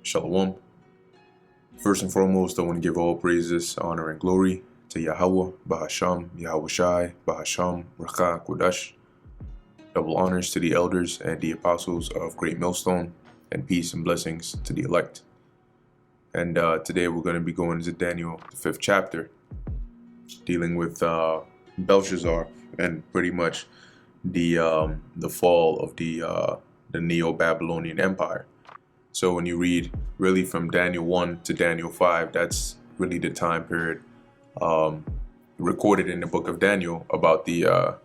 Shalom. First and foremost, I want to give all praises, honor, and glory to Yahweh, Bahasham, Yahweh Shai, Bahasham, Racha, Kodash. Double honors to the elders and the apostles of Great Millstone, and peace and blessings to the elect. And today we're going to be going into Daniel, the 5th chapter, dealing with Belshazzar and pretty much the fall of the Neo-Babylonian Empire. So when you read really from Daniel 1 to Daniel 5, that's really the time period recorded in the book of Daniel about the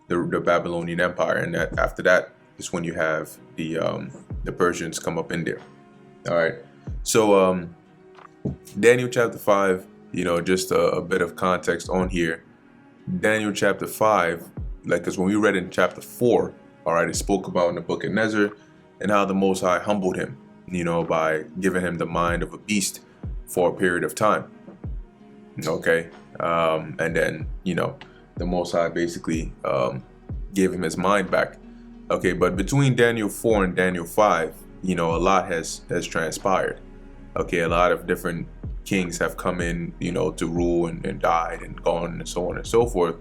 Babylonian Empire, and that after that is when you have the Persians come up in there. All right, so Daniel chapter 5, just a bit of context on here. Daniel chapter 5, because when we read in chapter 4, all right, it spoke about in the book of Nezer and how the Most High humbled him, by giving him the mind of a beast for a period of time. Okay, and then the Most High basically gave him his mind back. Okay, but between Daniel 4 and Daniel 5, a lot has transpired. Okay, a lot of different kings have come in, to rule and died and gone and so on and so forth.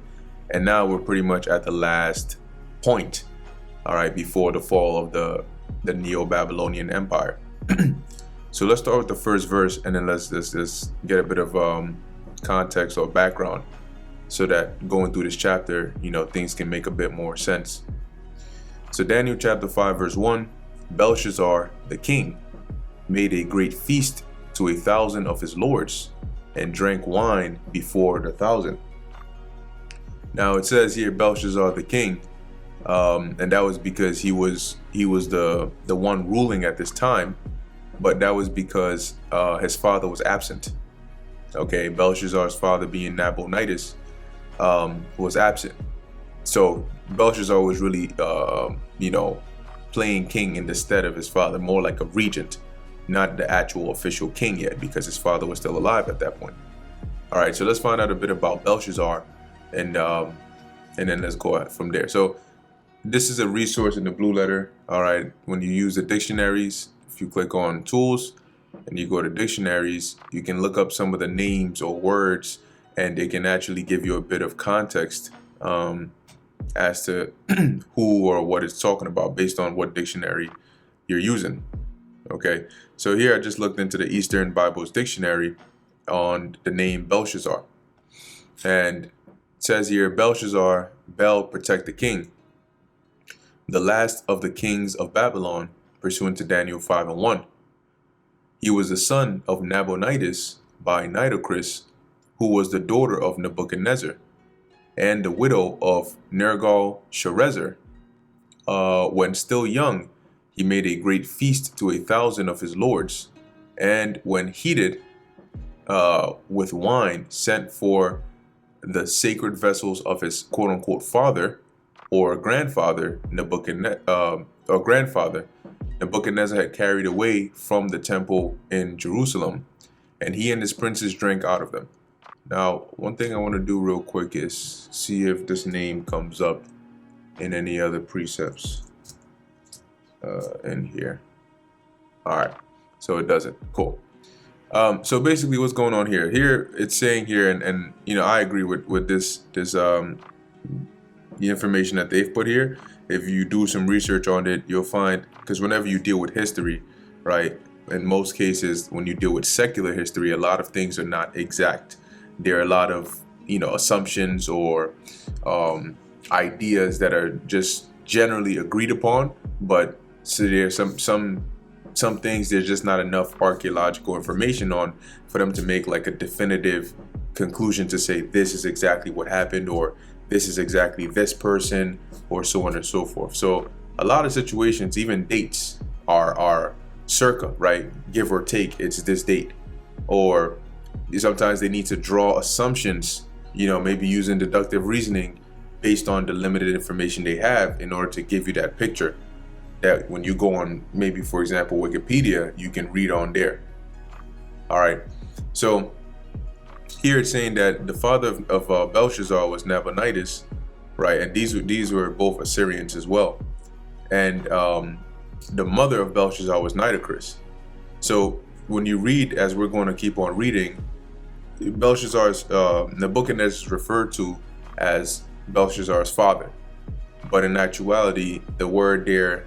And now we're pretty much at the last point, all right, before the fall of the Neo-Babylonian Empire. So let's start with the first verse, and then let's get a bit of context or background, so that going through this chapter, things can make a bit more sense. So Daniel chapter 5 verse 1, Belshazzar the king made a great feast to 1,000 of his lords, and drank wine before the 1,000. Now it says here Belshazzar the king, and that was because he was the one ruling at this time, but that was because his father was absent. Okay, Belshazzar's father, being Nabonidus, was absent. So Belshazzar was really playing king in the stead of his father, more like a regent, not the actual official king yet, because his father was still alive at that point. All right, so let's find out a bit about Belshazzar, and then let's go from there. So this is a resource in the Blue Letter. All right, when you use the dictionaries, if you click on tools and you go to dictionaries, you can look up some of the names or words, and they can actually give you a bit of context as to who or what it's talking about based on what dictionary you're using. Okay, so here I just looked into the Eastern Bible's dictionary on the name Belshazzar, and it says here, Belshazzar, Bel, protect the king, the last of the kings of Babylon, pursuant to Daniel 5 and 1. He was the son of Nabonidus by Nitocris, who was the daughter of Nebuchadnezzar, and the widow of Nergal-Sharezer. When still young, he made a great feast to 1,000 of his lords, and when heated with wine, sent for the sacred vessels of his quote-unquote father or grandfather, Nebuchadnezzar had carried away from the temple in Jerusalem, and he and his princes drank out of them. Now, one thing I want to do real quick is see if this name comes up in any other precepts in here. All right, so it doesn't. Cool. So basically what's going on here? Here it's saying here, and I agree with this the information that they've put here. If you do some research on it, you'll find, because whenever you deal with history, right, in most cases when you deal with secular history, a lot of things are not exact. There are a lot of assumptions or ideas that are just generally agreed upon, but so there's some things there's just not enough archaeological information on for them to make like a definitive conclusion to say this is exactly what happened, or this is exactly this person, or so on and so forth. So a lot of situations, even dates are circa, right? Give or take, it's this date. Or sometimes they need to draw assumptions, maybe using deductive reasoning based on the limited information they have in order to give you that picture that when you go on, maybe for example, Wikipedia, you can read on there. All right, so here it's saying that the father of Belshazzar was Nabonidus, right? And these were both Assyrians as well. And the mother of Belshazzar was Nitocris. So when you read, as we're going to keep on reading, Belshazzar's Nebuchadnezzar is referred to as Belshazzar's father, but in actuality, the word there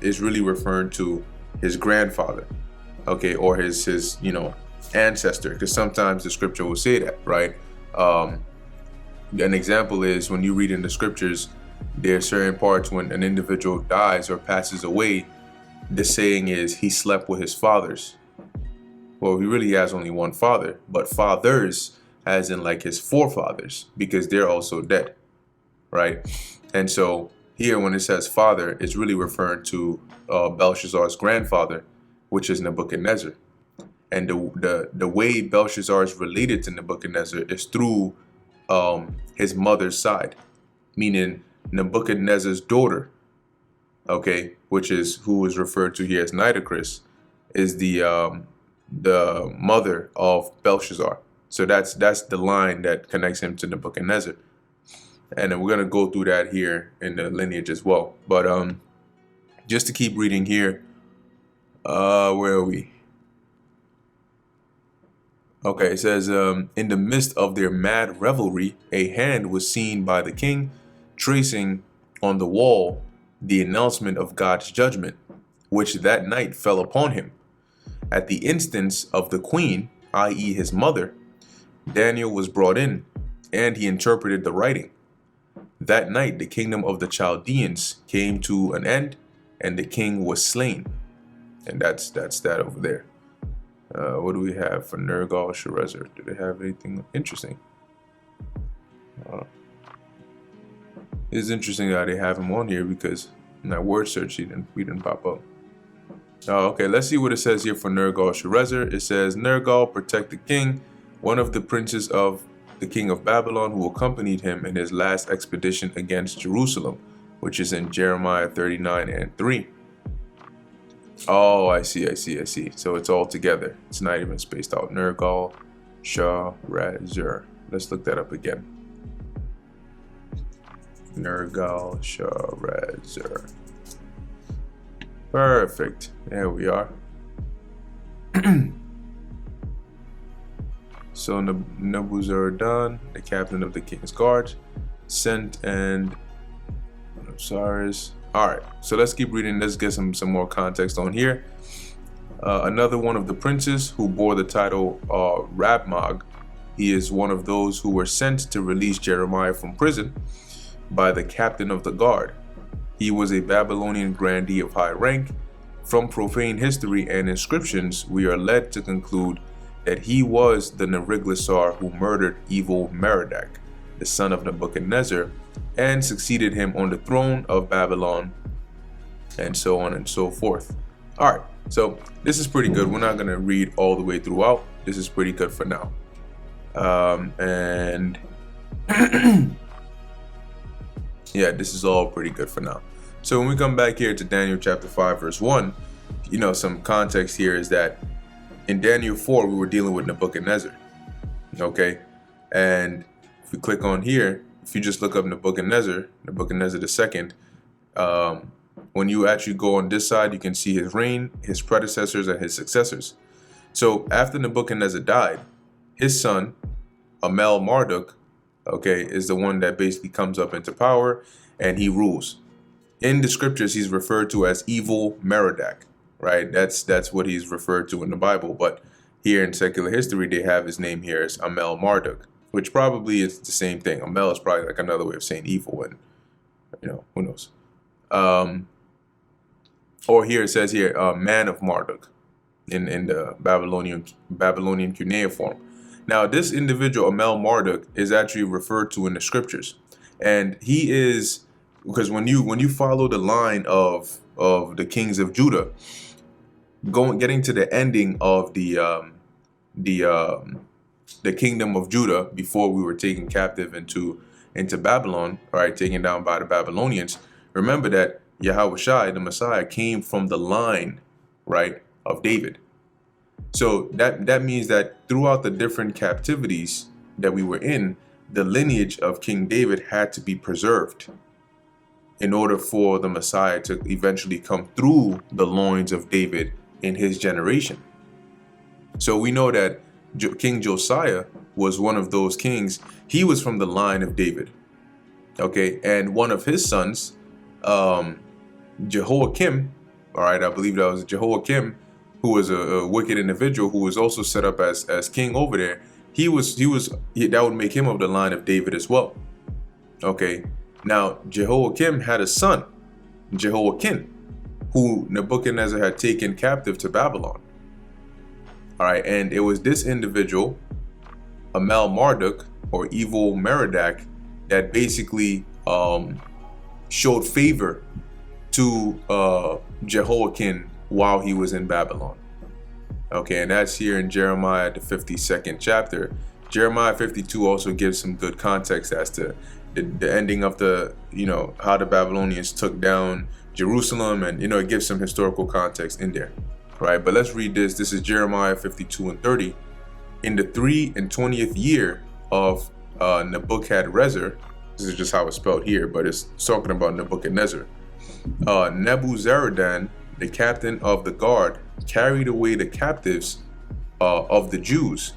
is really referring to his grandfather, okay, or his ancestor, because sometimes the scripture will say that, right? An example is when you read in the scriptures, there are certain parts when an individual dies or passes away, the saying is he slept with his fathers. Well, he really has only one father, but fathers as in like his forefathers, because they're also dead, right? And so here when it says father, it's really referring to Belshazzar's grandfather, which is Nebuchadnezzar. And the way Belshazzar is related to Nebuchadnezzar is through his mother's side, meaning Nebuchadnezzar's daughter, okay, which is who is referred to here as Nitocris, is the mother of Belshazzar. So that's the line that connects him to Nebuchadnezzar. And then we're gonna go through that here in the lineage as well. But just to keep reading here, where are we? Okay, it says, in the midst of their mad revelry, a hand was seen by the king, tracing on the wall the announcement of God's judgment, which that night fell upon him. At the instance of the queen, i.e. his mother, Daniel was brought in, and he interpreted the writing. That night the kingdom of the Chaldeans came to an end, and the king was slain. And that's that over there. What do we have for Nergal-Sharezer? Do they have anything interesting? It's interesting that they have him on here because in that word search we didn't pop up. Okay, let's see what it says here for Nergal-Sharezer. It says, Nergal, protect the king, one of the princes of the king of Babylon who accompanied him in his last expedition against Jerusalem, which is in Jeremiah 39:3. Oh, I see. So it's all together. It's not even spaced out. Nergal-Sharezer. Let's look that up again. Nergal-Sharezer. Perfect. There we are. So Nebuzaradan, the captain of the king's guard, sent and Cyrus. All right, so let's keep reading. Let's get some more context on here. Another one of the princes who bore the title Rabmag. He is one of those who were sent to release Jeremiah from prison by the captain of the guard. He was a Babylonian grandee of high rank. From profane history and inscriptions, we are led to conclude that he was the Neriglissar who murdered evil Merodach, the son of Nebuchadnezzar, and succeeded him on the throne of Babylon, and so on and so forth. All right, so this is pretty good. We're not going to read all the way throughout. This is pretty good for now. And yeah, this is all pretty good for now. So when we come back here to Daniel chapter 5, verse 1, some context here is that in Daniel 4, we were dealing with Nebuchadnezzar, okay? And if we click on here, if you just look up Nebuchadnezzar II, when you actually go on this side, you can see his reign, his predecessors, and his successors. So after Nebuchadnezzar died, his son, Amel-Marduk, okay, is the one that basically comes up into power, and he rules. In the scriptures, he's referred to as evil Merodach, right? That's what he's referred to in the Bible. But here in secular history, they have his name here as Amel-Marduk, which probably is the same thing. Amel is probably like another way of saying evil, and who knows. Or here it says here, man of Marduk, in the Babylonian cuneiform. Now, this individual, Amel-Marduk, is actually referred to in the scriptures, and he is, because when you follow the line of the kings of Judah, getting to the ending of the kingdom of Judah before we were taken captive into Babylon, all right, taken down by the Babylonians. Remember that Yahushua, the Messiah, came from the line, right, of David. So that means that throughout the different captivities that we were in, the lineage of King David had to be preserved in order for the Messiah to eventually come through the loins of David in his generation. So we know that King Josiah was one of those kings. He was from the line of David. Okay, and one of his sons, Jehoiakim, all right, I believe that was Jehoiakim, who was a wicked individual who was also set up as king over there. That would make him of the line of David as well. Okay, now Jehoiakim had a son, Jehoiakim, who Nebuchadnezzar had taken captive to Babylon. All right, and it was this individual, Amel Marduk, or Evil Merodach, that basically showed favor to Jehoiakim while he was in Babylon. Okay, and that's here in Jeremiah, the 52nd chapter. Jeremiah 52 also gives some good context as to the ending of the, how the Babylonians took down Jerusalem, and, it gives some historical context in there, right? But let's read this. This is Jeremiah 52 and 30. In the 23rd year of Nebuchadrezzar, this is just how it's spelled here, but it's talking about Nebuchadnezzar. Nebuzaradan, the captain of the guard, carried away the captives of the Jews,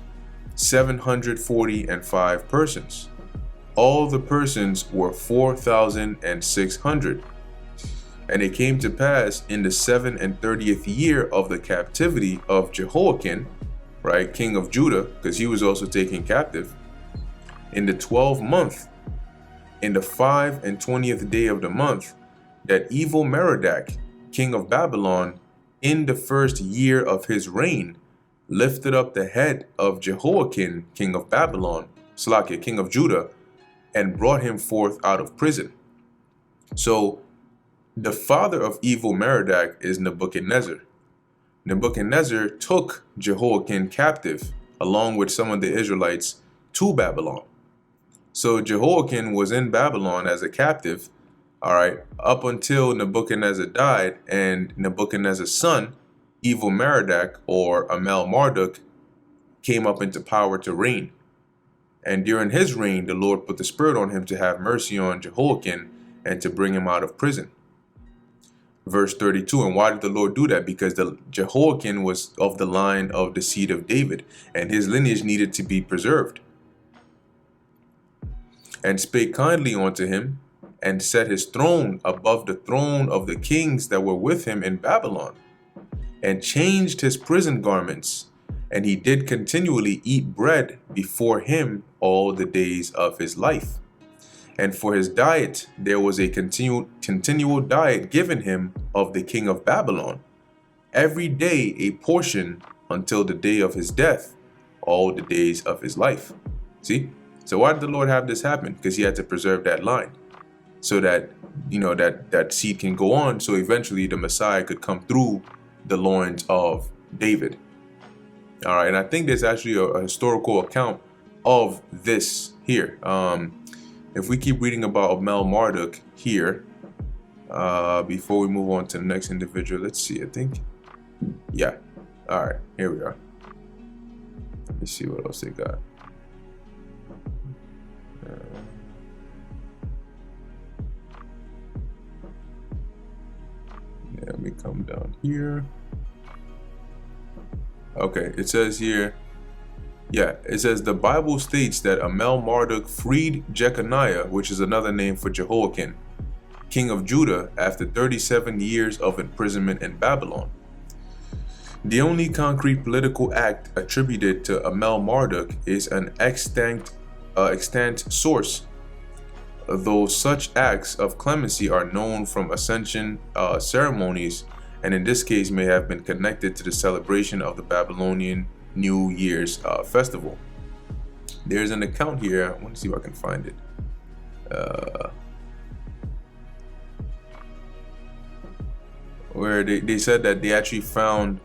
745 persons. All the persons were 4,600. And it came to pass in the 37th year of the captivity of Jehoiakim, right, king of Judah, because he was also taken captive, in the 12th month, in the 25th day of the month, that Evil Merodach, king of Babylon, in the 1st year of his reign, lifted up the head of Jehoiakim, king of Babylon, Slakia, king of Judah, and brought him forth out of prison. So the father of Evil Merodach is Nebuchadnezzar. Nebuchadnezzar took Jehoiakim captive along with some of the Israelites to Babylon. So Jehoiakim was in Babylon as a captive, all right, up until Nebuchadnezzar died, and Nebuchadnezzar's son, Evil Merodach, or Amel Marduk, came up into power to reign. And during his reign, the Lord put the spirit on him to have mercy on Jehoiakim and to bring him out of prison. Verse 32, and why did the Lord do that? Because the Jehoiakim was of the line of the seed of David, and his lineage needed to be preserved. And spake kindly unto him, and set his throne above the throne of the kings that were with him in Babylon, and changed his prison garments, and he did continually eat bread before him all the days of his life. And for his diet there was a continual diet given him of the king of Babylon, every day a portion until the day of his death, all the days of his life. See? So why did the Lord have this happen? Because he had to preserve that line, so that, that seed can go on, so eventually the Messiah could come through the loins of David. All right, and I think there's actually a historical account of this here. If we keep reading about Amel Marduk here, before we move on to the next individual, let's see, I think, yeah. All right, here we are. Let me see what else they got. Let me come down here. Okay, it says here, it says the Bible states that Amel Marduk freed Jeconiah, which is another name for Jehoiakim, king of Judah, after 37 years of imprisonment in Babylon. The only concrete political act attributed to Amel Marduk is an extant source, though such acts of clemency are known from ascension ceremonies, and in this case may have been connected to the celebration of the Babylonian New Year's festival. There's an account here. I want to see if I can find it. Where they said that they actually found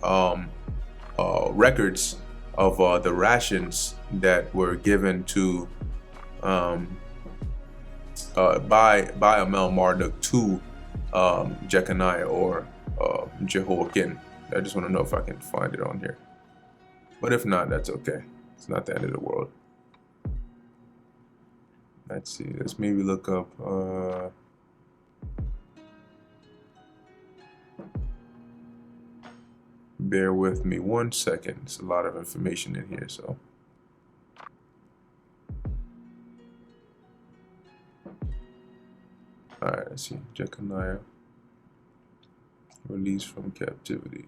records of the rations that were given to by Amel Marduk to Jeconiah or Jehoiakim. I just want to know if I can find it on here. But if not, that's okay. It's not the end of the world. Let's see. Let's maybe look up. Bear with me 1 second. It's a lot of information in here, so. All right, let's see. Jeconiah released from captivity.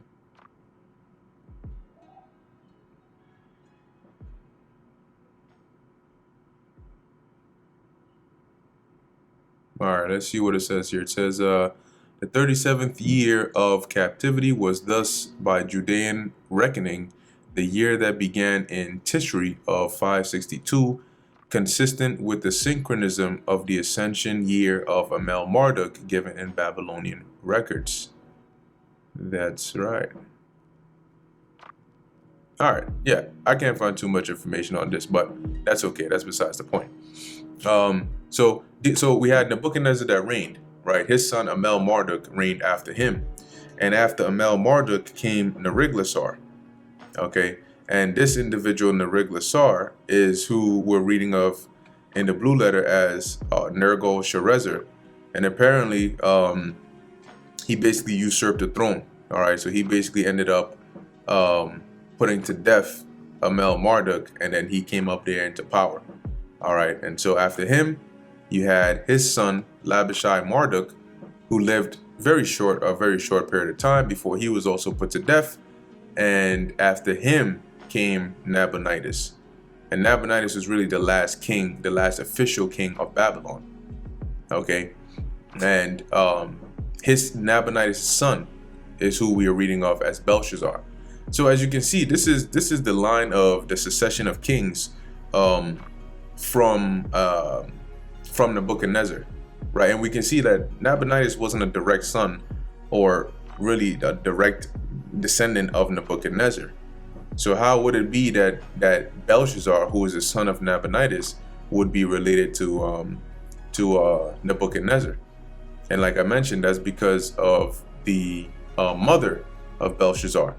All right, let's see what it says here. It says, the 37th year of captivity was thus by Judean reckoning the year that began in Tishri of 562, consistent with the synchronism of the ascension year of Amel Marduk given in Babylonian records. That's right. All right, yeah, I can't find too much information on this, but that's okay. That's besides the point. So we had Nebuchadnezzar that reigned, right? His son Amel Marduk reigned after him, and after Amel Marduk came Neriglissar. Okay, and this individual Neriglissar is who we're reading of in the blue letter as Nergal-Sharezer, and apparently he basically usurped the throne. All right, so he basically ended up putting to death Amel Marduk, and then he came up there into power. All right, and so after him, you had his son Labishai Marduk, who lived a very short period of time before he was also put to death. And after him came Nabonidus, and Nabonidus was really the last king, the last official king of Babylon. Okay, and his Nabonidus' son is who we are reading of as Belshazzar. So as you can see, this is the line of the succession of kings from Nebuchadnezzar, right? And we can see that Nabonidus wasn't a direct son or really a direct descendant of Nebuchadnezzar. So how would it be that Belshazzar, who is the son of Nabonidus, would be related to Nebuchadnezzar? And like I mentioned, that's because of the mother of Belshazzar,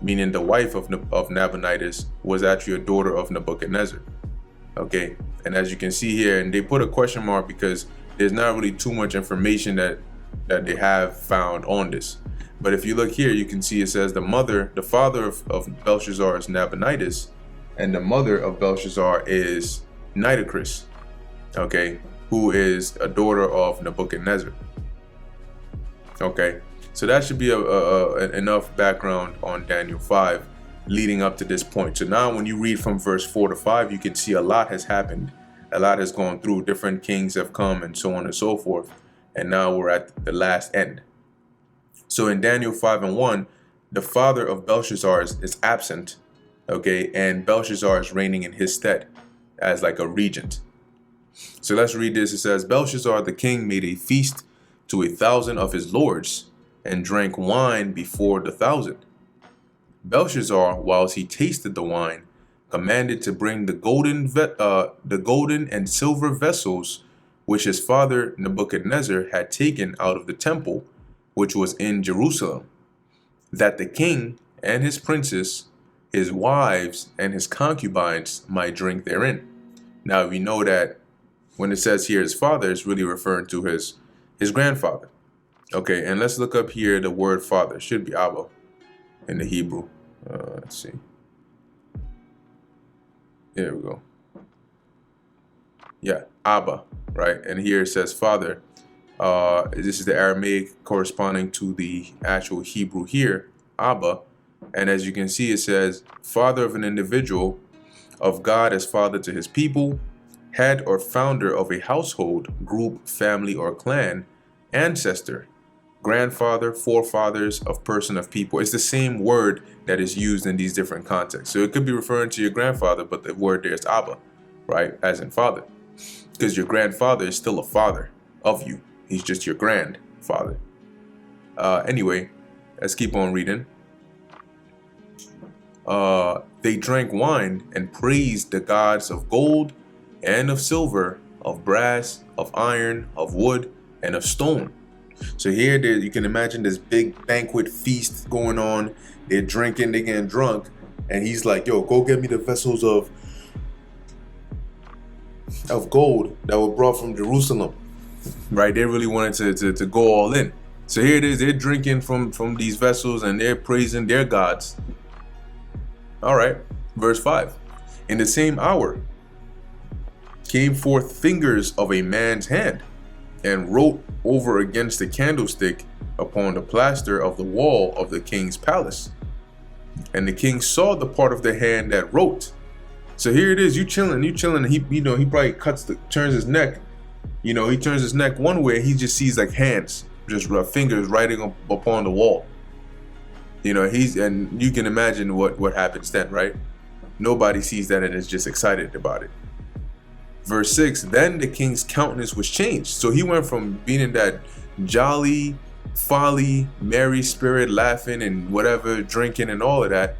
meaning the wife of Nabonidus was actually a daughter of Nebuchadnezzar. Okay, and as you can see here, and they put a question mark because there's not really too much information that they have found on this. But if you look here, you can see it says the father of Belshazzar is Nabonidus, and the mother of Belshazzar is Nitocris, okay, who is a daughter of Nebuchadnezzar. Okay, so that should be enough background on Daniel 5 leading up to this point. So now when you read from verse 4 to 5, you can see a lot has happened. A lot has gone through. Different kings have come and so on and so forth. And now we're at the last end. So in Daniel 5:1, the father of Belshazzar is absent, okay, and Belshazzar is reigning in his stead as like a regent. So let's read this. It says, Belshazzar the king made a feast to 1,000 of his lords and drank wine before the 1,000. Belshazzar, whilst he tasted the wine, commanded to bring the golden and silver vessels which his father Nebuchadnezzar had taken out of the temple, which was in Jerusalem, that the king and his princes, his wives, and his concubines might drink therein. Now we know that when it says here his father, it's really referring to his grandfather. Okay, and let's look up here the word father. It should be Abba in the Hebrew. Let's see. There we go. Yeah, Abba, right? And here it says father. This is the Aramaic corresponding to the actual Hebrew here, Abba. And as you can see, it says father of an individual, of God as father to his people, head or founder of a household, group, family, or clan, ancestor, grandfather, forefathers of person of people. It's the same word that is used in these different contexts. So it could be referring to your grandfather, but the word there is Abba, right? As in father. Because your grandfather is still a father of you. He's just your grandfather. Anyway, let's keep on reading. They drank wine and praised the gods of gold and of silver, of brass, of iron, of wood, and of stone. So here you can imagine this big banquet feast going on. They're drinking, they're getting drunk, and he's like, yo, go get me the vessels of gold that were brought from Jerusalem. Right? They really wanted to go all in. So here it is, they're drinking from these vessels and they're praising their gods. All right, verse 5. In the same hour came forth fingers of a man's hand, and wrote over against the candlestick upon the plaster of the wall of the king's palace. And the king saw the part of the hand that wrote. So here it is, you chilling. He, he probably turns his neck. He turns his neck one way. He just sees like hands, just fingers writing upon the wall. And you can imagine what happens then, right? Nobody sees that and is just excited about it. Verse 6, then the king's countenance was changed. So he went from being in that jolly, folly, merry spirit, laughing and whatever, drinking and all of that,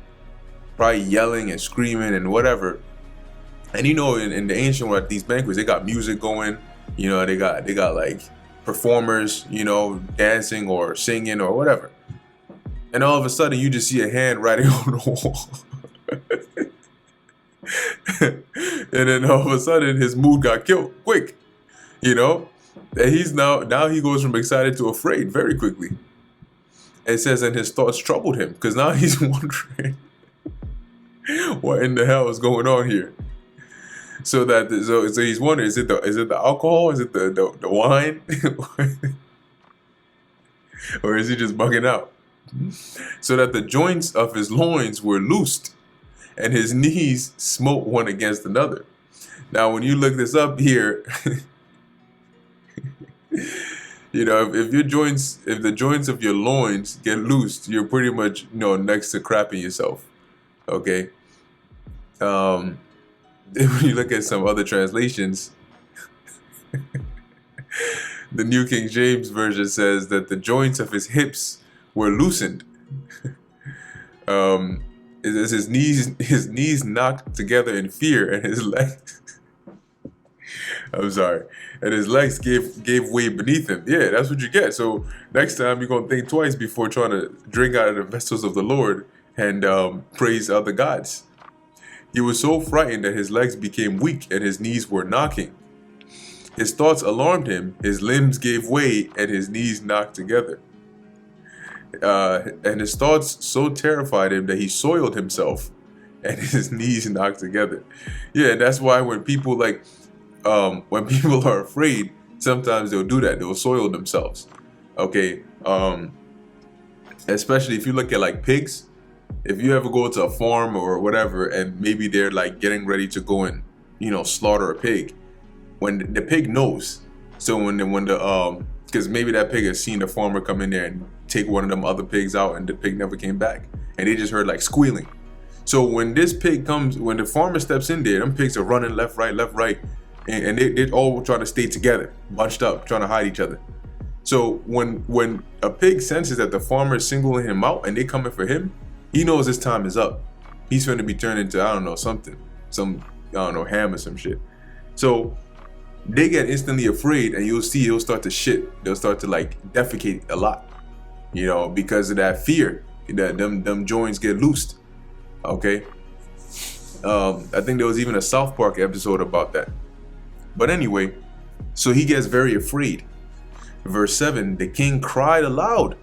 probably yelling and screaming and whatever. And in the ancient world, these banquets, they got music going. They got like performers, dancing or singing or whatever. And all of a sudden, you just see a hand writing on the wall. And then all of a sudden, his mood got killed quick. And he's now he goes from excited to afraid very quickly. It says, and his thoughts troubled him, because now he's wondering what in the hell is going on here. So he's wondering, is it the alcohol? Is it the wine? Or is he just bugging out? So that the joints of his loins were loosed, and his knees smote one against another. Now, when you look this up here, if the joints of your loins get loosed, you're pretty much, next to crapping yourself. Okay. When you look at some other translations, the New King James Version says that the joints of his hips were loosened. His knees knocked together in fear, and his legs and his legs gave way beneath him. Yeah, that's what you get. So next time you're gonna think twice before trying to drink out of the vessels of the Lord and praise other gods. He was so frightened that his legs became weak and his knees were knocking. His thoughts alarmed him, his limbs gave way, and his knees knocked together. And his thoughts so terrified him that he soiled himself and his knees knocked together. Yeah, and that's why when people when people are afraid, sometimes they'll do that. They'll soil themselves. Okay. Especially if you look at like pigs. If you ever go to a farm or whatever, and maybe they're like getting ready to go and, slaughter a pig, when the pig knows. So when the because maybe that pig has seen the farmer come in there and take one of them other pigs out, and the pig never came back, and they just heard like squealing. So when this pig comes, when the farmer steps in there, them pigs are running left, right, and they're all trying to stay together, bunched up, trying to hide each other. So when a pig senses that the farmer is singling him out and they coming for him, he knows his time is up. He's going to be turned into, some ham or some shit. So they get instantly afraid, and you'll see he'll start to shit. They'll start to like defecate a lot, because of that fear that them joints get loosed. Okay. I think there was even a South Park episode about that. But anyway, so he gets very afraid. Verse 7, the king cried aloud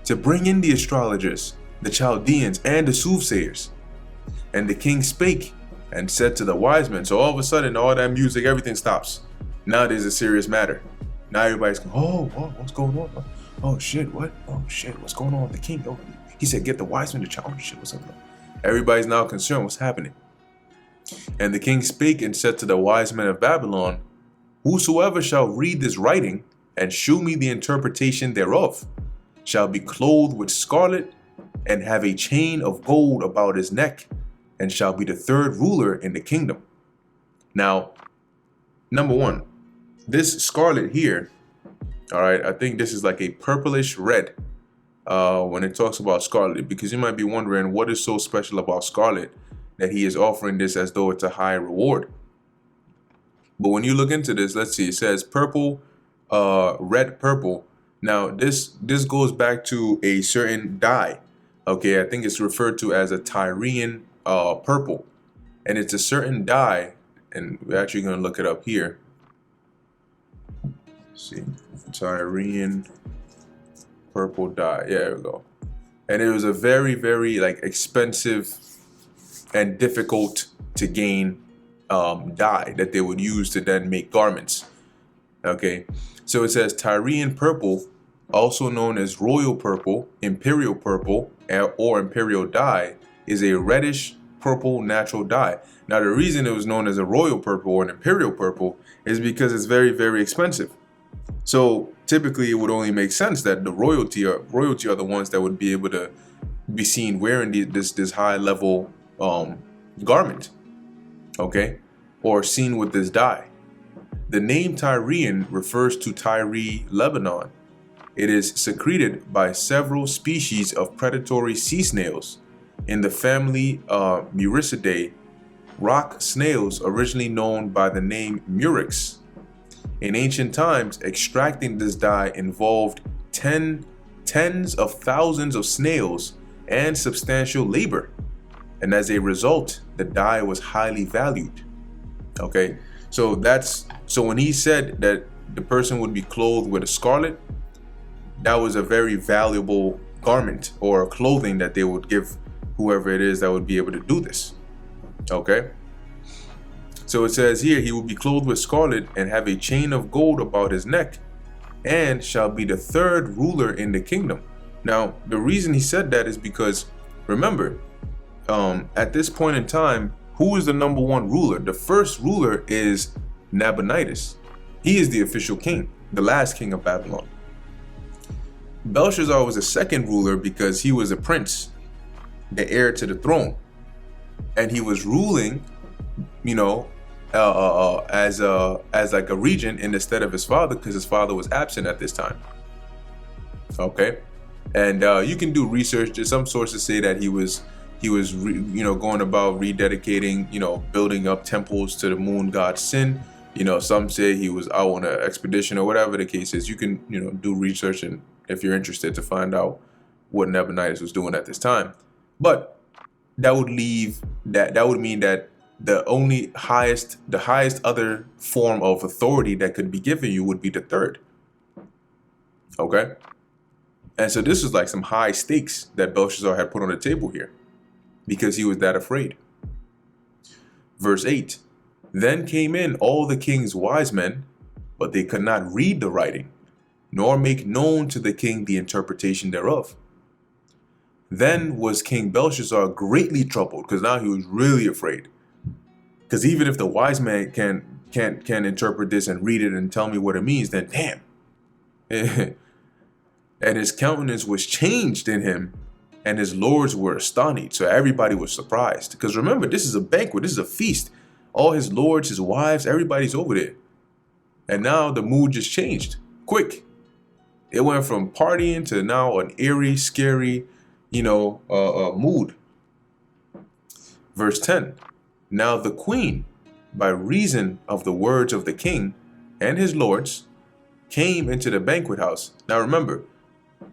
to bring in the astrologers, the Chaldeans, and the soothsayers. And the king spake and said to the wise men. So all of a sudden, all that music, everything stops. Now there's a serious matter. Now everybody's going, oh, what's going on? Oh shit, what? Oh shit, what's going on with the king? Oh, he said, get the wise men to challenge shit. What's up? Everybody's now concerned. What's happening? And the king spake and said to the wise men of Babylon, whosoever shall read this writing and shew me the interpretation thereof shall be clothed with scarlet and have a chain of gold about his neck, and shall be the third ruler in the kingdom. Now, number one, this scarlet here, all right, I think this is like a purplish red when it talks about scarlet, because you might be wondering what is so special about scarlet that he is offering this as though it's a high reward. But when you look into this, let's see, it says purple, red purple. Now this goes back to a certain dye. Okay, I think it's referred to as a Tyrian purple, and it's a certain dye, and we're actually going to look it up here. Let's see, Tyrian purple dye. Yeah, there we go. And it was a very, very like expensive and difficult to gain dye that they would use to then make garments. Okay, so it says Tyrian purple, also known as royal purple, imperial purple, or imperial dye, is a reddish purple natural dye. Now, the reason it was known as a royal purple or an imperial purple is because it's very, very expensive. So typically, it would only make sense that the royalty are the ones that would be able to be seen wearing this high level garment, okay, or seen with this dye. The name Tyrian refers to Tyre, Lebanon. It is secreted by several species of predatory sea snails in the family Muricidae, rock snails originally known by the name murex. In ancient times, extracting this dye involved tens of thousands of snails and substantial labor. And as a result, the dye was highly valued. Okay, so when he said that the person would be clothed with a scarlet, that was a very valuable garment or clothing that they would give whoever it is that would be able to do this. Okay, so it says here, he will be clothed with scarlet and have a chain of gold about his neck, and shall be the third ruler in the kingdom. Now, the reason he said that is because, remember, at this point in time, who is the number one ruler? The first ruler is Nabonidus. He is the official king, the last king of Babylon. Belshazzar was the second ruler because he was a prince, the heir to the throne, and he was ruling, as like a regent in the stead of his father, because his father was absent at this time. Okay, and you can do research. Some sources say that he was going about rededicating, building up temples to the moon god Sin. Some say he was out on an expedition or whatever the case is. You can do research, and if you're interested, to find out what Nabonidus was doing at this time. But that would mean that the highest other form of authority that could be given you would be the third. Okay, and so this was like some high stakes that Belshazzar had put on the table here, because he was that afraid. Verse 8, then came in all the king's wise men, but they could not read the writing, nor make known to the king the interpretation thereof. Then was King Belshazzar greatly troubled, because now he was really afraid. Because even if the wise man can interpret this and read it and tell me what it means, then damn. And his countenance was changed in him, and his lords were astonished. So everybody was surprised. Because remember, this is a banquet, this is a feast. All his lords, his wives, everybody's over there. And now the mood just changed quick. It went from partying to now an eerie, scary, mood. Verse 10. Now the queen, by reason of the words of the king and his lords, came into the banquet house. Now remember,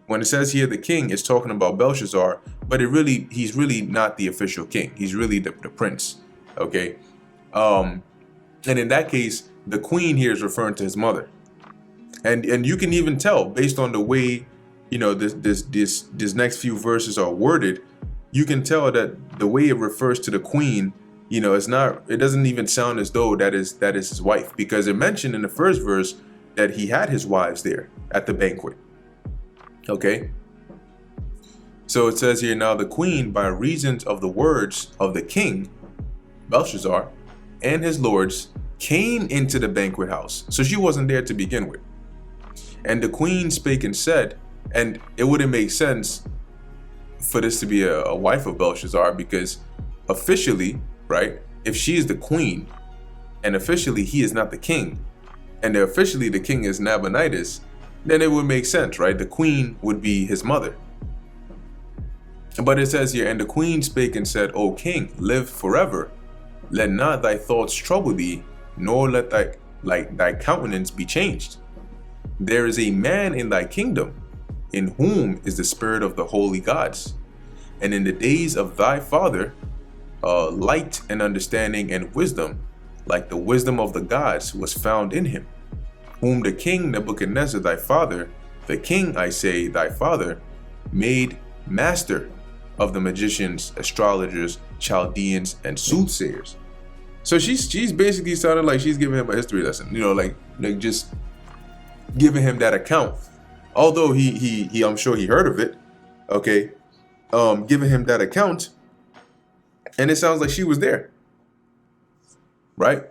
when it says here the king, it's talking about Belshazzar, but he's really not the official king. He's really the prince. Okay. And in that case, the queen here is referring to his mother. And you can even tell based on the way, this next few verses are worded, you can tell that the way it refers to the queen, it doesn't even sound as though that is his wife, because it mentioned in the first verse that he had his wives there at the banquet. Okay. So it says here, now the queen, by reasons of the words of the king, Belshazzar, and his lords, came into the banquet house. So she wasn't there to begin with. And the queen spake and said, and it wouldn't make sense for this to be a wife of Belshazzar, because officially, right, if she is the queen and officially he is not the king, and officially the king is Nabonidus, then it would make sense, right? The queen would be his mother. But it says here, and the queen spake and said, O king, live forever. Let not thy thoughts trouble thee, nor let thy countenance be changed. There is a man in thy kingdom, in whom is the spirit of the holy gods. And in the days of thy father, light and understanding and wisdom, like the wisdom of the gods, was found in him, whom the king Nebuchadnezzar thy father The king, I say, thy father, made master of the magicians, astrologers, Chaldeans, and soothsayers. So she's basically sounded like she's giving him a history lesson, like just giving him that account. Although he I'm sure he heard of it, okay, giving him that account, and it sounds like she was there, right?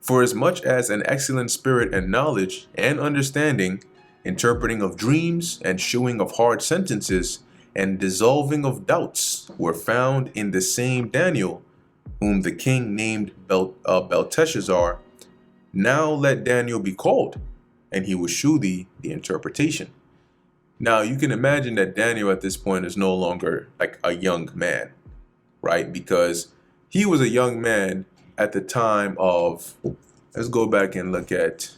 For as much as an excellent spirit and knowledge and understanding, interpreting of dreams and shewing of hard sentences, and dissolving of doubts were found in the same Daniel, whom the king named Belteshazzar. Now let Daniel be called, and he will shew thee the interpretation. Now you can imagine that Daniel at this point is no longer like a young man, right? Because he was a young man at the time of, let's go back and look at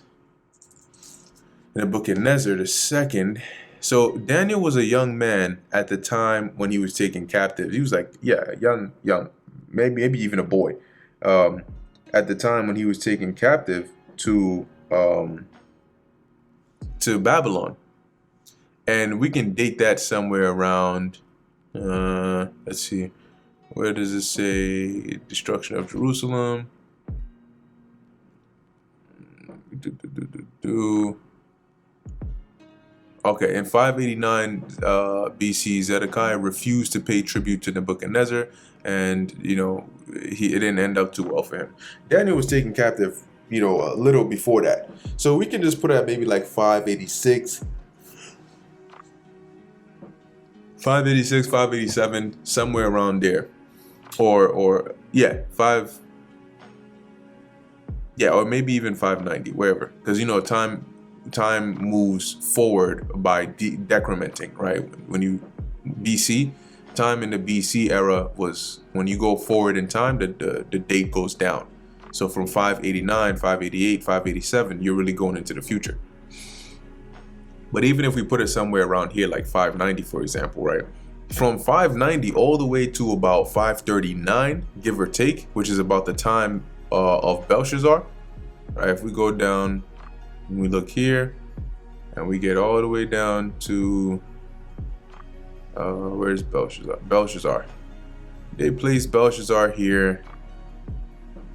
Nebuchadnezzar II. So Daniel was a young man at the time when he was taken captive. He was like, young, maybe even a boy. At the time when he was taken captive to Babylon. And we can date that somewhere around, let's see, where does it say destruction of Jerusalem? Okay, in 589 BC, Zedekiah refused to pay tribute to Nebuchadnezzar, and it didn't end up too well for him. Daniel was taken captive, a little before that, so we can just put at maybe like 586, 587, somewhere around there, or maybe even 590, wherever, because time moves forward by decrementing, right? When you BC, time in the BC era was when you go forward in time, the date goes down. So from 589, 588, 587, you're really going into the future. But even if we put it somewhere around here, like 590, for example, right? From 590 all the way to about 539, give or take, which is about the time of Belshazzar, right? If we go down, and we look here, and we get all the way down to where's Belshazzar? Belshazzar. They placed Belshazzar here.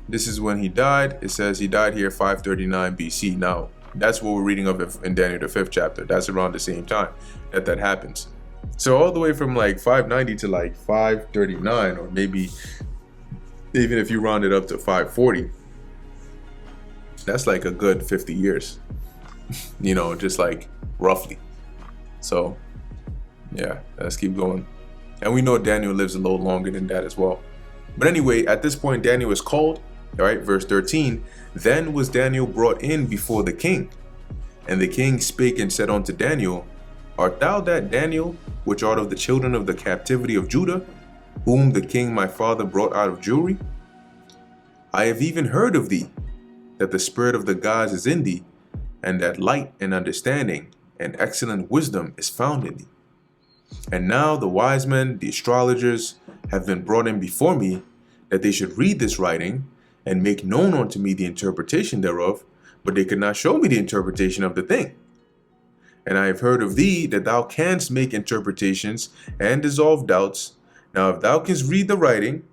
This is when he died. It says he died here 539 BC. Now, that's what we're reading of in Daniel the 5th chapter. That's around the same time that happens. So all the way from like 590 to like 539, or maybe even if you round it up to 540, that's like a good 50 years, just like roughly. So yeah, let's keep going. And we know Daniel lives a little longer than that as well. But anyway, at this point, Daniel is called, all right, verse 13. Then was Daniel brought in before the king. And the king spake and said unto Daniel, Art thou that Daniel, which art of the children of the captivity of Judah, whom the king my father brought out of Jewry? I have even heard of thee, that the spirit of the gods is in thee, and that light and understanding and excellent wisdom is found in thee. And now the wise men, the astrologers, have been brought in before me, that they should read this writing, and make known unto me the interpretation thereof, but they could not show me the interpretation of the thing. And I have heard of thee, that thou canst make interpretations, and dissolve doubts. Now if thou canst read the writing,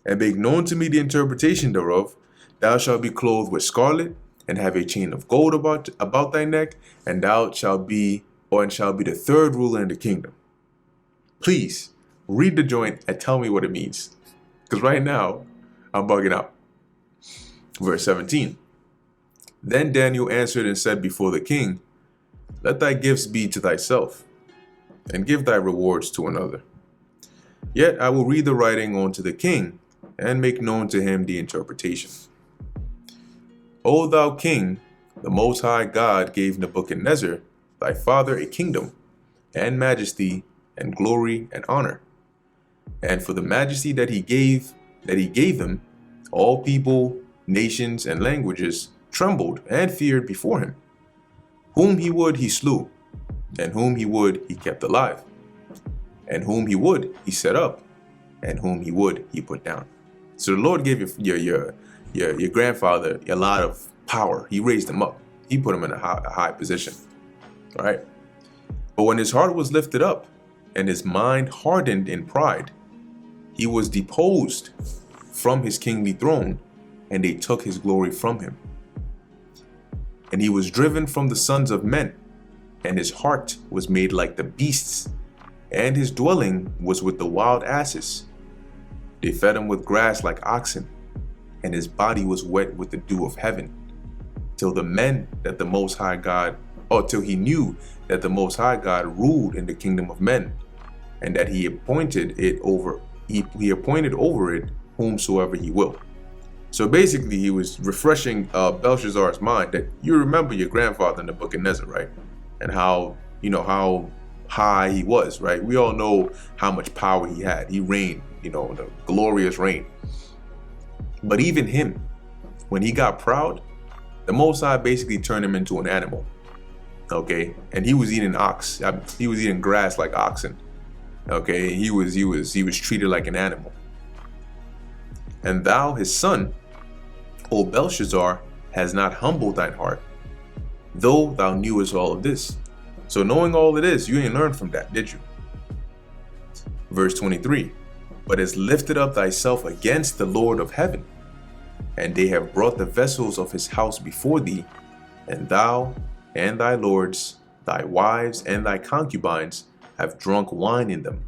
and make known to me the interpretation thereof, thou shalt be clothed with scarlet, and have a chain of gold about thy neck, and thou shalt be the third ruler in the kingdom. Please, read the joint and tell me what it means. Because right now, I'm bugging out. Verse 17. Then Daniel answered and said before the king, Let thy gifts be to thyself, and give thy rewards to another. Yet I will read the writing unto the king, and make known to him the interpretation. O thou king, the Most High God gave Nebuchadnezzar, thy father, a kingdom, and majesty, and glory, and honor. And for the majesty that he gave them, all people, nations, and languages trembled and feared before him. Whom he would, he slew, and whom he would, he kept alive, and whom he would, he set up, and whom he would, he put down. So the Lord gave your grandfather a lot of power. He raised him up. He put him in a high position. All right. But when his heart was lifted up and his mind hardened in pride, he was deposed from his kingly throne, and they took his glory from him. And he was driven from the sons of men, and his heart was made like the beasts, and his dwelling was with the wild asses. They fed him with grass like oxen, and his body was wet with the dew of heaven, till he knew that the Most High God ruled in the kingdom of men, and that he appointed over it whomsoever he will. So basically, he was refreshing Belshazzar's mind that you remember your grandfather in the book of Nezer, right? And how high he was, right? We all know how much power he had. He reigned, the glorious reign. But even him, when he got proud, the Most High basically turned him into an animal. Okay, and he was eating he was eating grass like oxen. Okay, he was treated like an animal. And thou, his son, O Belshazzar, has not humbled thine heart, though thou knewest all of this. So knowing all of this, you ain't learned from that, did you? Verse 23, but hast lifted up thyself against the Lord of heaven, and they have brought the vessels of his house before thee, and thou and thy lords, thy wives and thy concubines have drunk wine in them.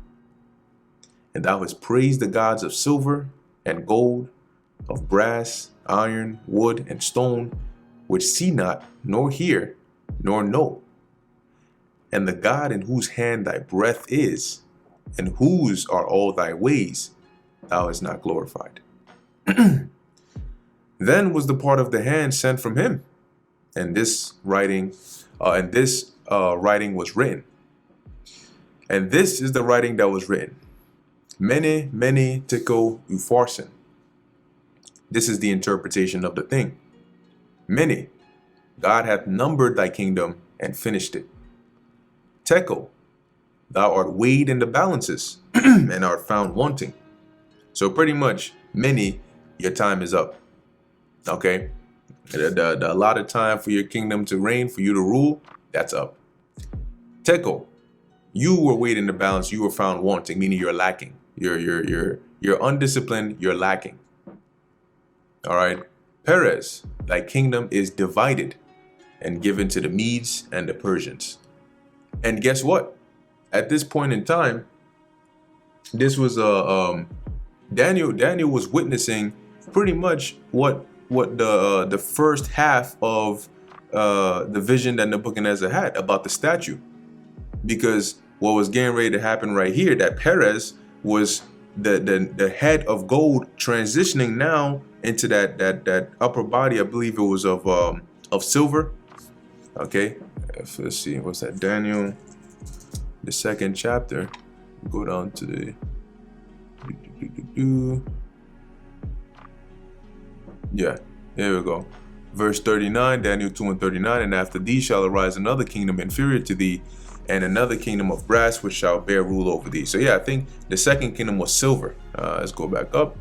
And thou hast praised the gods of silver and gold, of brass, iron, wood, and stone, which see not, nor hear, nor know. And the God in whose hand thy breath is, and whose are all thy ways, thou hast not glorified. Then was the part of the hand sent from him, and this writing was written. And this is the writing that was written. Mene, mene, tekel, upharsin. This is the interpretation of the thing. Mene, God hath numbered thy kingdom and finished it. Tekel, thou art weighed in the balances and art found wanting. So pretty much, mene, your time is up. Okay? The allotted time for your kingdom to reign, for you to rule, that's up. Tekel, you were weighed in the balance, you were found wanting, meaning you're lacking. You're undisciplined, you're lacking. All right. Peres, thy kingdom is divided and given to the Medes and the Persians. And guess what? At this point in time, this was Daniel was witnessing pretty much what the first half of the vision that Nebuchadnezzar had about the statue, because what was getting ready to happen right here, that Peres was the head of gold transitioning now into that upper body. I believe it was of silver. Okay, let's see, what's that? Daniel, the 2nd chapter. Go down to the yeah, here we go. Verse 39, Daniel 2 and 39, and after thee shall arise another kingdom inferior to thee, and another kingdom of brass, which shall bear rule over thee. So yeah, I think the second kingdom was silver. Let's go back up.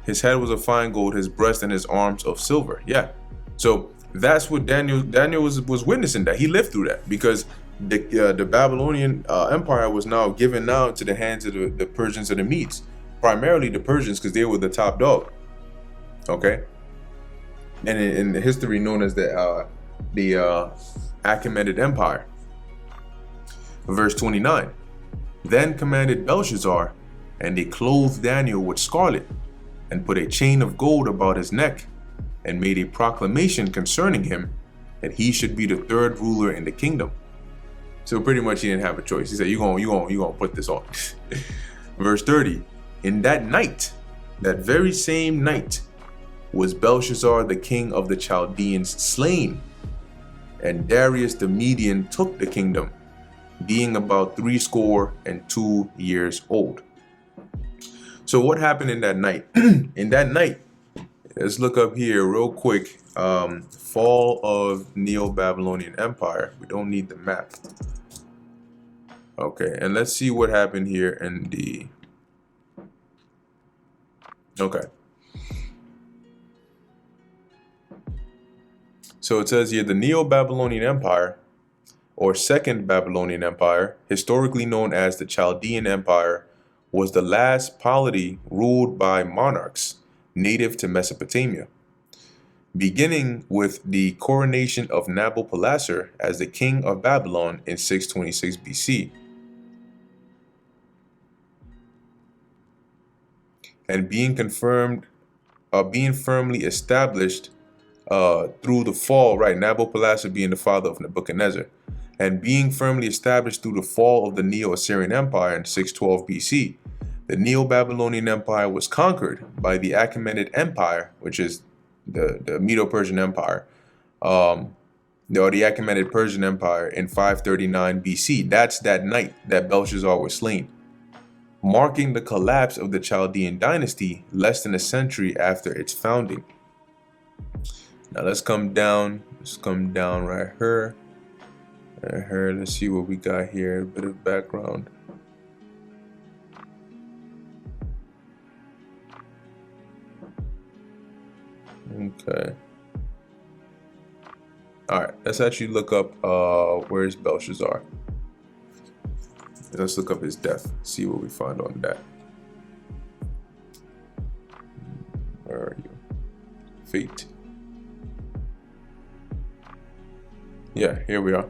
His head was of fine gold, his breast and his arms of silver. Yeah. So that's what Daniel was witnessing, that he lived through that, because the Babylonian Empire was now given now to the hands of the Persians and the Medes, primarily the Persians, because they were the top dog. Okay. And in the history known as the Achaemenid Empire. Verse 29, then commanded Belshazzar, and they clothed Daniel with scarlet, and put a chain of gold about his neck, and made a proclamation concerning him, that he should be the third ruler in the kingdom. So pretty much he didn't have a choice. He said, you gonna put this on. Verse 30, in that night, that very same night, was Belshazzar the king of the Chaldeans slain, and Darius the Median took the kingdom, being about 62 years old. So what happened in that night? In that night, let's look up here real quick. Fall of Neo-Babylonian Empire. We don't need the map. Okay, and let's see what happened here in the... Okay. So it says here, the Neo-Babylonian Empire or Second Babylonian Empire, historically known as the Chaldean Empire, was the last polity ruled by monarchs native to Mesopotamia, beginning with the coronation of Nabopolassar as the king of Babylon in 626 BC, and being firmly established through the fall, right? Nabopolassar being the father of Nebuchadnezzar, and being firmly established through the fall of the Neo-Assyrian Empire in 612 BC. The Neo-Babylonian Empire was conquered by the Achaemenid Empire, which is the Medo-Persian Empire, or the Achaemenid Persian Empire in 539 BC. That's that night that Belshazzar was slain, marking the collapse of the Chaldean dynasty less than a century after its founding. Now let's come down. Let's come down right here. Right here. Let's see what we got here. A bit of background. Okay. All right. Let's actually look up where's Belshazzar. Let's look up his death. See what we find on that. Where are you? Fate. Yeah, here we are.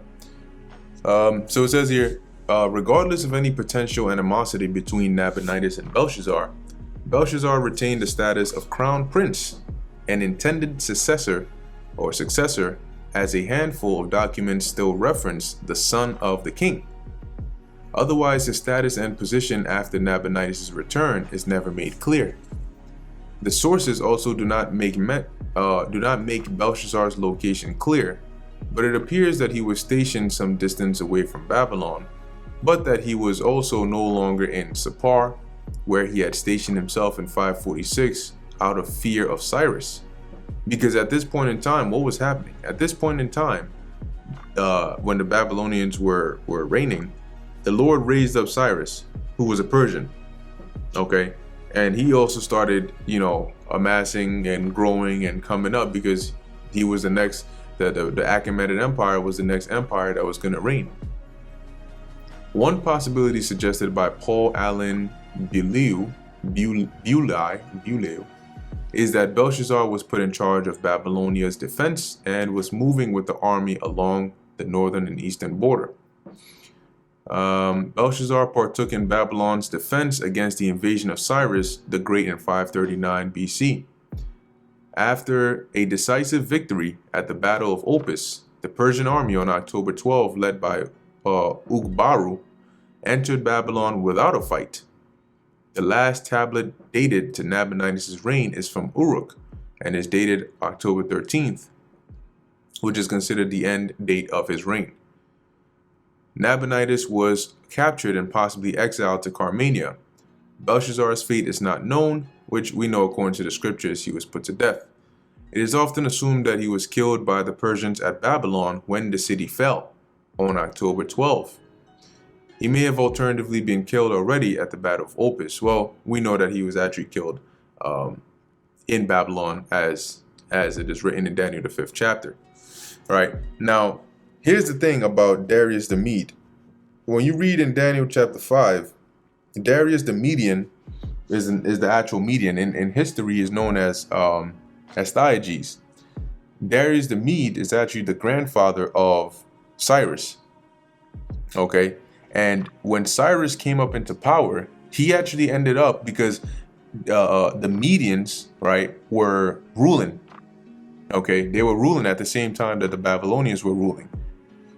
So it says here, regardless of any potential animosity between Nabonidus and Belshazzar, Belshazzar retained the status of crown prince and intended successor, as a handful of documents still reference the son of the king. Otherwise, his status and position after Nabonidus' return is never made clear. The sources also do not make Belshazzar's location clear, but it appears that he was stationed some distance away from Babylon, but that he was also no longer in Sippar, where he had stationed himself in 546 out of fear of Cyrus. Because at this point in time, what was happening? At this point in time, when the Babylonians were reigning, the Lord raised up Cyrus, who was a Persian, okay? And he also started, amassing and growing and coming up because he was the next, the Achaemenid Empire was the next empire that was going to reign. One possibility suggested by Paul Allen Beaulieu is that Belshazzar was put in charge of Babylonia's defense and was moving with the army along the northern and eastern border. Belshazzar partook in Babylon's defense against the invasion of Cyrus the Great in 539 BC. After a decisive victory at the Battle of Opis, the Persian army on October 12, led by Ugbaru, entered Babylon without a fight. The last tablet dated to Nabonidus' reign is from Uruk and is dated October 13th, which is considered the end date of his reign. Nabonidus was captured and possibly exiled to Carmania. Belshazzar's fate is not known, which we know according to the scriptures he was put to death. It is often assumed that he was killed by the Persians at Babylon when the city fell, on October 12. He may have alternatively been killed already at the Battle of Opis. Well, we know that he was actually killed in Babylon as it is written in Daniel the 5th chapter. All right, now here's the thing about Darius the Mede. When you read in Daniel chapter 5, Darius the Median is the actual Median. In history is known as Astyages. Darius the Mede is actually the grandfather of Cyrus. Okay, and when Cyrus came up into power, he actually ended up because the Medians, right, were ruling. Okay, they were ruling at the same time that the Babylonians were ruling.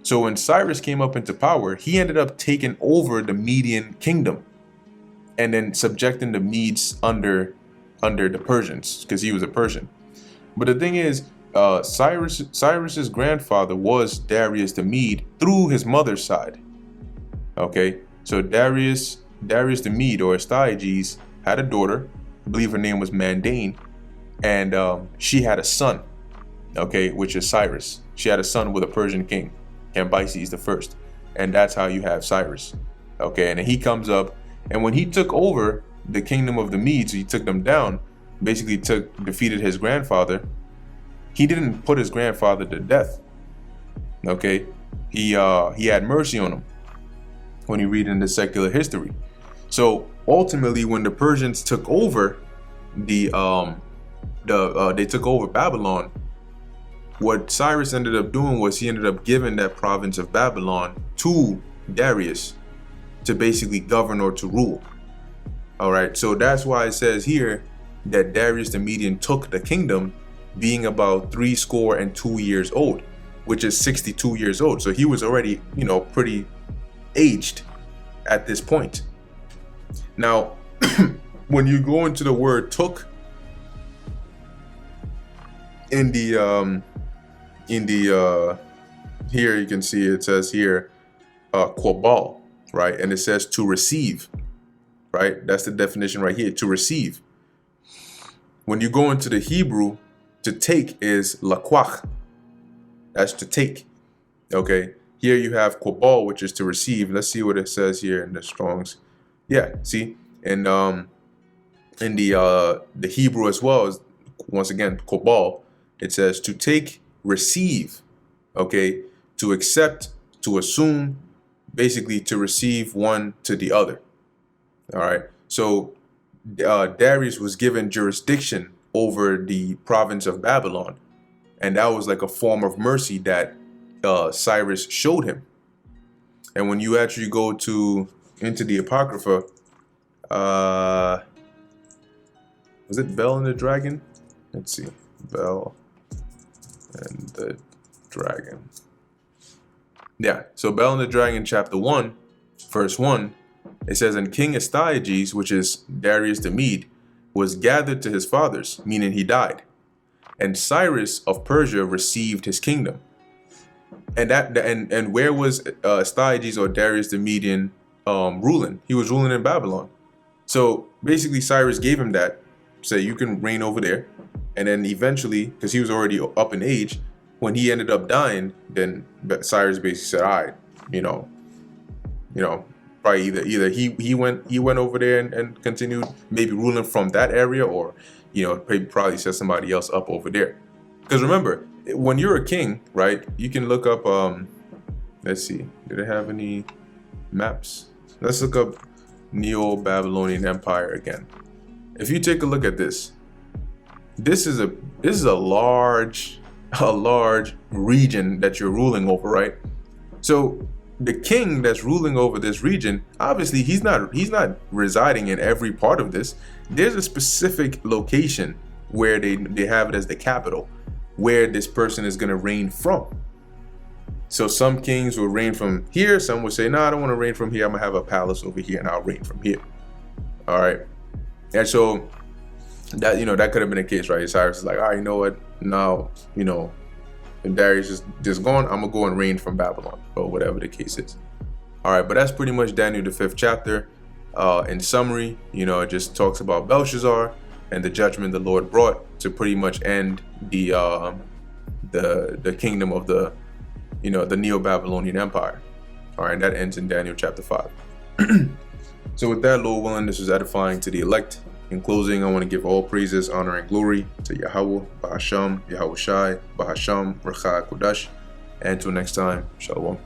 So when Cyrus came up into power, he ended up taking over the Median kingdom and then subjecting the Medes under the Persians because he was a Persian. But the thing is, Cyrus's grandfather was Darius the Mede through his mother's side. Okay, so Darius the Mede, or Astyages, had a daughter. I believe her name was Mandane, and she had a son, okay, which is Cyrus. She had a son with a Persian king, Cambyses the First, and that's how you have Cyrus. Okay, and he comes up, and when he took over the kingdom of the Medes, he took them down, basically defeated his grandfather. He didn't put his grandfather to death. Okay, he had mercy on him when you read in the secular history. So ultimately, when the Persians took over they took over Babylon, what Cyrus ended up doing was he ended up giving that province of Babylon to Darius to basically govern or to rule. All right, so that's why it says here that Darius the Median took the kingdom, being about 62 years old, which is 62 years old. So he was already, pretty aged at this point. Now, when you go into the word took in the here you can see it says here quabal, right? And it says to receive, right? That's the definition right here, to receive. When you go into the Hebrew, to take is laquach. That's to take. Okay. Here you have quabal, which is to receive. Let's see what it says here in the Strong's. Yeah, see? And in the Hebrew as well, is once again quabal. It says to take, receive. Okay, to accept, to assume, basically to receive one to the other. All right. So Darius was given jurisdiction over the province of Babylon, and that was like a form of mercy that Cyrus showed him. And when you actually go into the Apocrypha, was it Bel and the Dragon? Let's see, Bel and the Dragon. Yeah, so Bel and the Dragon, chapter 1, verse 1, it says, and King Astyages, which is Darius the Mede, was gathered to his fathers, meaning he died. And Cyrus of Persia received his kingdom. And where was Astyages or Darius the Median ruling? He was ruling in Babylon. So basically Cyrus gave him that, say you can reign over there. And then eventually, because he was already up in age, when he ended up dying, then Cyrus basically said, all right, probably either he went over there and continued maybe ruling from that area, or probably set somebody else up over there. Because remember, when you're a king, right, you can look up let's see, did it have any maps? Let's look up Neo-Babylonian Empire again. If you take a look at this, this is a large region that you're ruling over, right? So the king that's ruling over this region, obviously he's not residing in every part of this. There's a specific location where they have it as the capital, where this person is going to reign from. So some kings will reign from here. Some will say, no, I don't want to reign from here. I'm going to have a palace over here and I'll reign from here. All right. And so that, that could have been the case, right? Cyrus is like, all right, you know what? Now, and Darius is just gone, I'm going to go and reign from Babylon, or whatever the case is. All right. But that's pretty much Daniel, the 5th chapter. In summary, it just talks about Belshazzar and the judgment the Lord brought to pretty much end the kingdom of the Neo-Babylonian Empire. All right, and that ends in Daniel chapter 5. So with that, Lord willing, this is edifying to the elect. In closing, I want to give all praises, honor, and glory to Yahweh, Bahasham, Yahweh Shai, Bahasham, Racha Kodash. And until next time, Shalom.